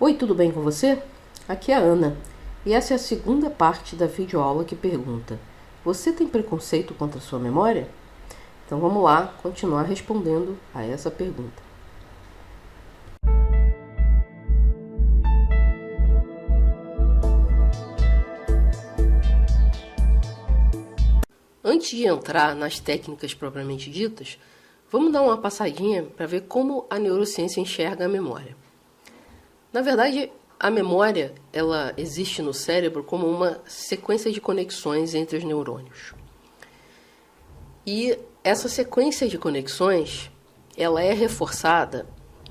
Oi, tudo bem com você? Aqui é a Ana, e essa é a segunda parte da videoaula que pergunta: você tem preconceito contra a sua memória? Então vamos lá continuar respondendo a essa pergunta. Antes de entrar nas técnicas propriamente ditas, vamos dar uma passadinha para ver como a neurociência enxerga a memória. Na verdade, a memória ela existe no cérebro como uma sequência de conexões entre os neurônios. E essa sequência de conexões ela é reforçada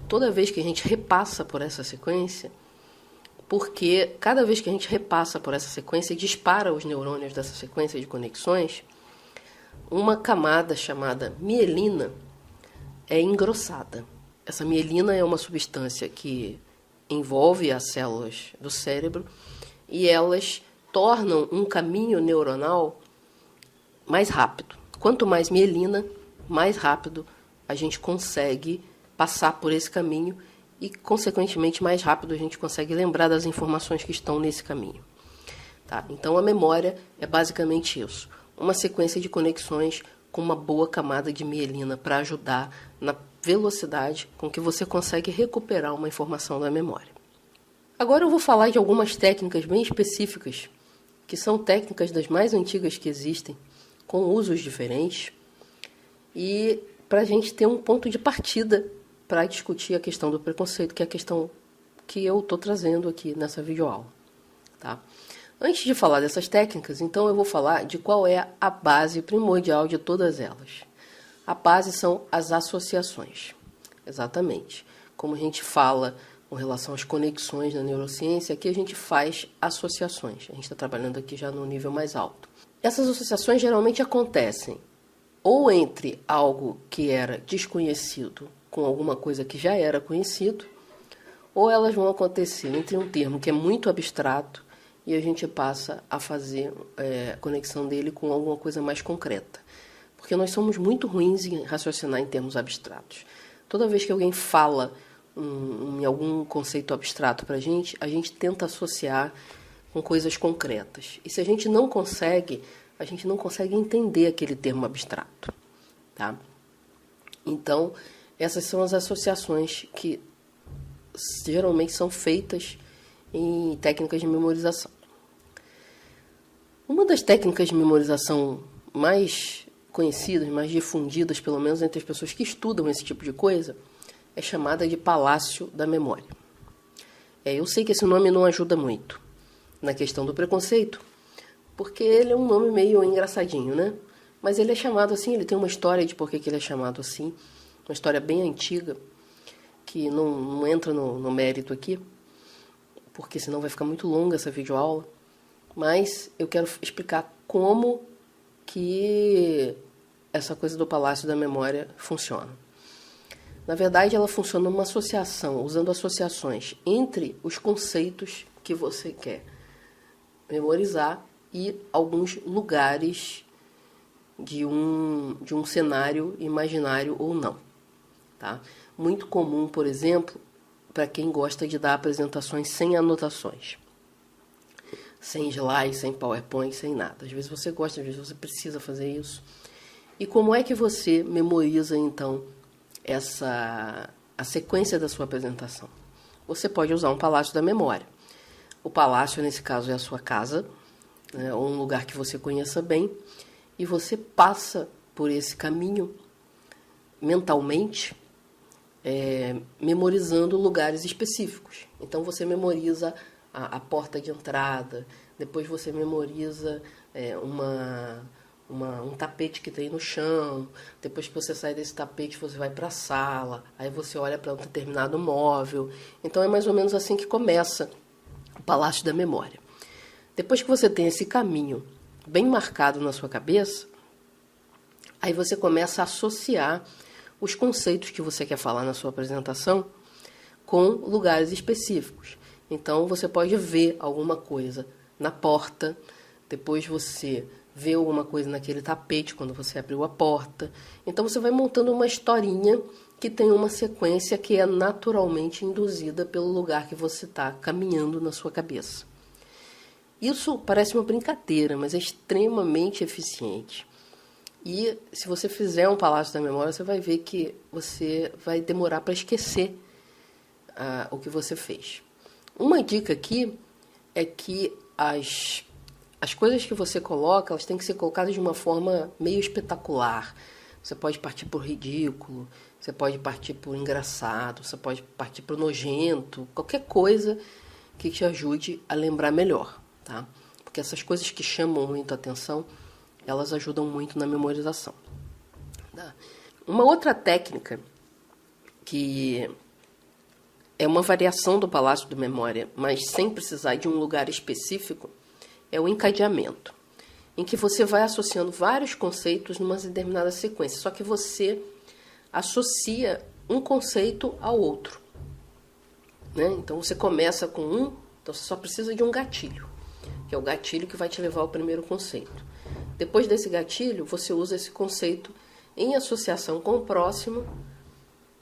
toda vez que a gente repassa por essa sequência, porque cada vez que a gente repassa por essa sequência e dispara os neurônios dessa sequência de conexões, uma camada chamada mielina é engrossada. Essa mielina é uma substância que envolve as células do cérebro e elas tornam um caminho neuronal mais rápido. Quanto mais mielina, mais rápido a gente consegue passar por esse caminho e, consequentemente, mais rápido a gente consegue lembrar das informações que estão nesse caminho. Tá? Então, a memória é basicamente isso. Uma sequência de conexões com uma boa camada de mielina para ajudar na velocidade com que você consegue recuperar uma informação da memória. Agora eu vou falar de algumas técnicas bem específicas, que são técnicas das mais antigas que existem, com usos diferentes, e para a gente ter um ponto de partida para discutir a questão do preconceito, que é a questão que eu estou trazendo aqui nessa videoaula. Tá? Antes de falar dessas técnicas, então eu vou falar de qual é a base primordial de todas elas. A base são as associações. Exatamente. Como a gente fala com relação às conexões na neurociência, aqui a gente faz associações. A gente está trabalhando aqui já no nível mais alto. Essas associações geralmente acontecem ou entre algo que era desconhecido com alguma coisa que já era conhecido, ou elas vão acontecer entre um termo que é muito abstrato e a gente passa a fazer a conexão dele com alguma coisa mais concreta. Porque nós somos muito ruins em raciocinar em termos abstratos. Toda vez que alguém fala em algum conceito abstrato para a gente tenta associar com coisas concretas. E se a gente não consegue entender aquele termo abstrato. Tá? Então, essas são as associações que geralmente são feitas em técnicas de memorização. Uma das técnicas de memorização mais conhecidas, mais difundidas, pelo menos entre as pessoas que estudam esse tipo de coisa, é chamada de palácio da memória. Eu sei que esse nome não ajuda muito na questão do preconceito, porque ele é um nome meio engraçadinho, né? Mas ele é chamado assim, ele tem uma história de por que ele é chamado assim, uma história bem antiga, que não entra no mérito aqui, porque senão vai ficar muito longa essa videoaula, mas eu quero explicar como que essa coisa do palácio da memória funciona. Na verdade, ela funciona numa associação, usando associações entre os conceitos que você quer memorizar e alguns lugares de um cenário imaginário ou não. Tá? Muito comum, por exemplo, para quem gosta de dar apresentações sem anotações. Sem slide, sem PowerPoint, sem nada. Às vezes você gosta, às vezes você precisa fazer isso. E como é que você memoriza, então, a sequência da sua apresentação? Você pode usar um palácio da memória. O palácio, nesse caso, é a sua casa, né, ou um lugar que você conheça bem, e você passa por esse caminho mentalmente, memorizando lugares específicos. Então, você memoriza a porta de entrada, depois você memoriza um tapete que tem no chão, depois que você sai desse tapete você vai para a sala, aí você olha para um determinado móvel. Então é mais ou menos assim que começa o palácio da memória. Depois que você tem esse caminho bem marcado na sua cabeça, aí você começa a associar os conceitos que você quer falar na sua apresentação com lugares específicos. Então, você pode ver alguma coisa na porta, depois você ver alguma coisa naquele tapete quando você abriu a porta. Então você vai montando uma historinha que tem uma sequência que é naturalmente induzida pelo lugar que você está caminhando na sua cabeça. Isso parece uma brincadeira, mas é extremamente eficiente. E se você fizer um palácio da memória, você vai ver que você vai demorar para esquecer o que você fez. Uma dica aqui é que as coisas que você coloca, elas têm que ser colocadas de uma forma meio espetacular. Você pode partir por ridículo, você pode partir por engraçado, você pode partir por nojento, qualquer coisa que te ajude a lembrar melhor, tá? Porque essas coisas que chamam muito a atenção, elas ajudam muito na memorização. Tá? Uma outra técnica que é uma variação do palácio da memória, mas sem precisar de um lugar específico, é o encadeamento, em que você vai associando vários conceitos numa determinada sequência, só que você associa um conceito ao outro, né? Então você começa com então você só precisa de um gatilho, que é o gatilho que vai te levar ao primeiro conceito. Depois desse gatilho, você usa esse conceito em associação com o próximo,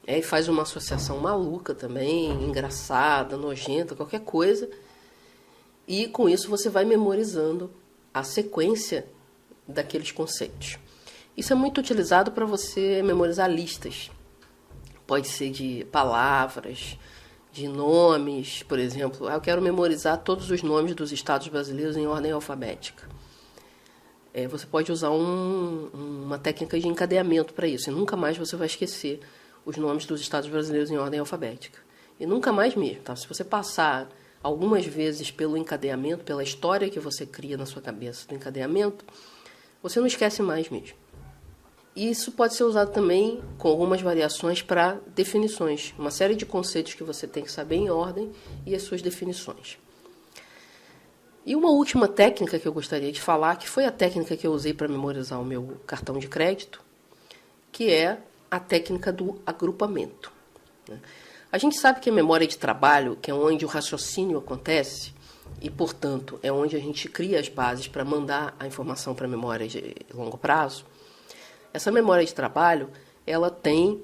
e faz uma associação maluca também, engraçada, nojenta, qualquer coisa. E com isso você vai memorizando a sequência daqueles conceitos. Isso é muito utilizado para você memorizar listas. Pode ser de palavras, de nomes, por exemplo. Eu quero memorizar todos os nomes dos estados brasileiros em ordem alfabética. Você pode usar uma técnica de encadeamento para isso. E nunca mais você vai esquecer os nomes dos estados brasileiros em ordem alfabética. E nunca mais mesmo. Tá? Se você passar algumas vezes pelo encadeamento, pela história que você cria na sua cabeça do encadeamento, você não esquece mais mesmo. Isso pode ser usado também com algumas variações para definições. Uma série de conceitos que você tem que saber em ordem e as suas definições. E uma última técnica que eu gostaria de falar, que foi a técnica que eu usei para memorizar o meu cartão de crédito, que é a técnica do agrupamento. A gente sabe que a memória de trabalho, que é onde o raciocínio acontece, e, portanto, é onde a gente cria as bases para mandar a informação para a memória de longo prazo, essa memória de trabalho, ela tem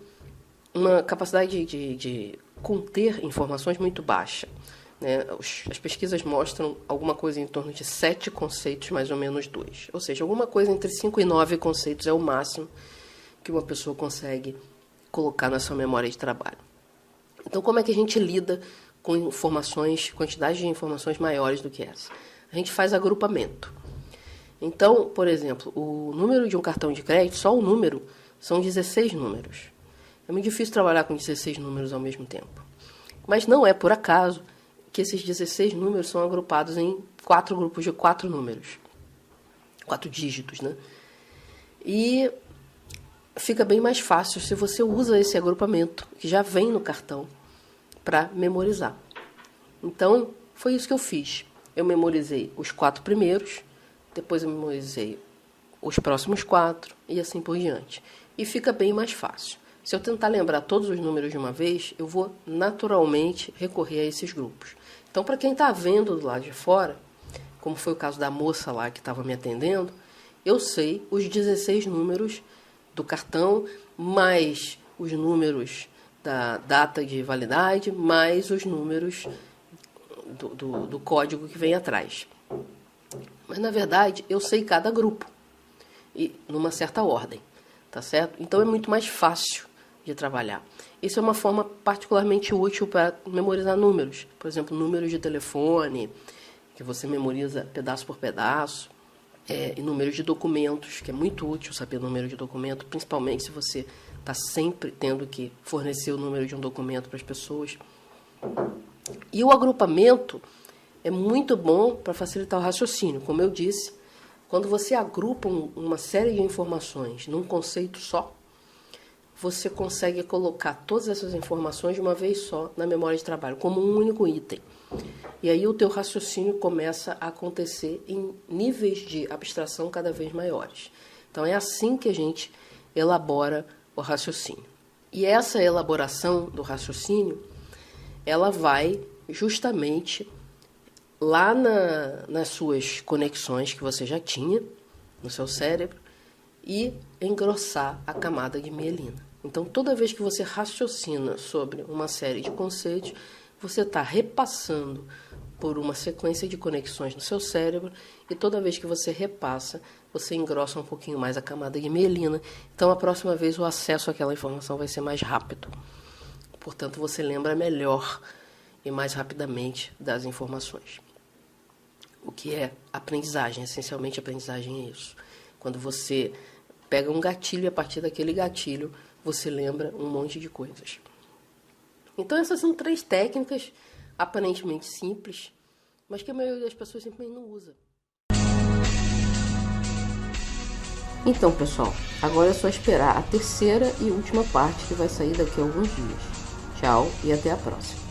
uma capacidade de conter informações muito baixa. Né? As pesquisas mostram alguma coisa em torno de 7 conceitos, mais ou menos 2. Ou seja, alguma coisa entre 5 e 9 conceitos é o máximo que uma pessoa consegue colocar na sua memória de trabalho. Então, como é que a gente lida com informações, quantidade de informações maiores do que essa? A gente faz agrupamento. Então, por exemplo, o número de um cartão de crédito, só o número, são 16 números. É muito difícil trabalhar com 16 números ao mesmo tempo. Mas não é por acaso que esses 16 números são agrupados em 4 grupos de 4 números. 4 dígitos, né? E fica bem mais fácil se você usa esse agrupamento, que já vem no cartão, para memorizar. Então, foi isso que eu fiz. Eu memorizei os 4 primeiros, depois eu memorizei os próximos 4 e assim por diante. E fica bem mais fácil. Se eu tentar lembrar todos os números de uma vez, eu vou naturalmente recorrer a esses grupos. Então, para quem está vendo do lado de fora, como foi o caso da moça lá que estava me atendendo, eu sei os 16 números do cartão, mais os números da data de validade, mais os números do código que vem atrás. Mas, na verdade, eu sei cada grupo, e numa certa ordem, tá certo? Então, é muito mais fácil de trabalhar. Isso é uma forma particularmente útil para memorizar números. Por exemplo, números de telefone, que você memoriza pedaço por pedaço, e números de documentos, que é muito útil saber o número de documento, principalmente se você está sempre tendo que fornecer o número de um documento para as pessoas. E o agrupamento é muito bom para facilitar o raciocínio. Como eu disse, quando você agrupa uma série de informações num conceito só, você consegue colocar todas essas informações de uma vez só na memória de trabalho, como um único item. E aí o teu raciocínio começa a acontecer em níveis de abstração cada vez maiores. Então é assim que a gente elabora o raciocínio. E essa elaboração do raciocínio, ela vai justamente lá nas suas conexões que você já tinha, no seu cérebro e engrossar a camada de mielina. Então, toda vez que você raciocina sobre uma série de conceitos, você está repassando por uma sequência de conexões no seu cérebro, e toda vez que você repassa, você engrossa um pouquinho mais a camada de mielina. Então, a próxima vez, o acesso àquela informação vai ser mais rápido. Portanto, você lembra melhor e mais rapidamente das informações. O que é aprendizagem? Essencialmente, aprendizagem é isso. Quando você pega um gatilho e a partir daquele gatilho você lembra um monte de coisas. Então essas são 3 técnicas aparentemente simples, mas que a maioria das pessoas simplesmente não usa. Então, pessoal, agora é só esperar a terceira e última parte que vai sair daqui a alguns dias. Tchau e até a próxima.